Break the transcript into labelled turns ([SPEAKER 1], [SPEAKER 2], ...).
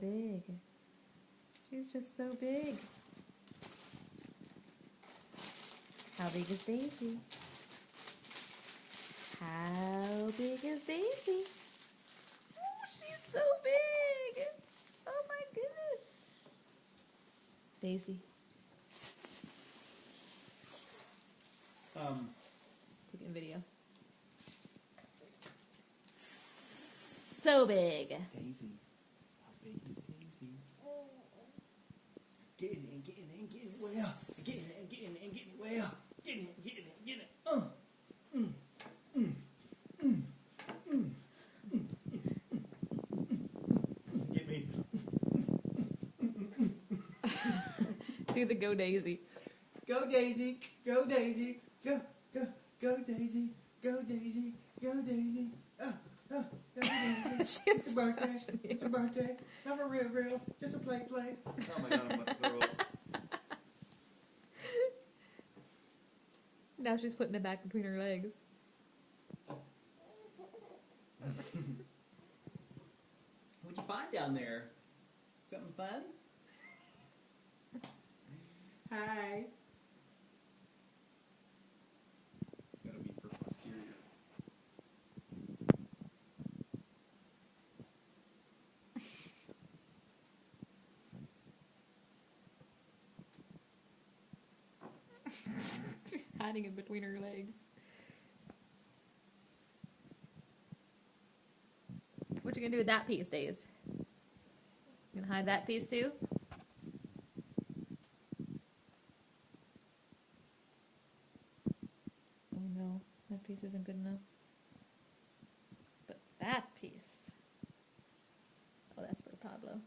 [SPEAKER 1] big. She's just so big. How big is Daisy? How big is Daisy? Oh, she's so big! Oh my goodness. Daisy. Taking a video. So big.
[SPEAKER 2] Daisy. How big is Daisy? Get in and get in and get in it way up. Get in and get in and get it way up. Get in it, get in it, get it. Get me.
[SPEAKER 1] Do the Go Daisy.
[SPEAKER 2] Go Daisy, go Daisy, go Daisy, go Daisy, go Daisy. Go Daisy. It's a birthday. It's a birthday. Not a real. Just a play. Oh my god, I'm about to throw up.
[SPEAKER 1] Now she's putting it back between her legs.
[SPEAKER 2] What'd you find down there? Something fun? Hi. Gotta be for posterior.
[SPEAKER 1] She's hiding it between her legs. What you gonna do with that piece, Daze? You gonna hide that piece too? Oh no, that piece isn't good enough. But that piece... Oh, that's for Pablo.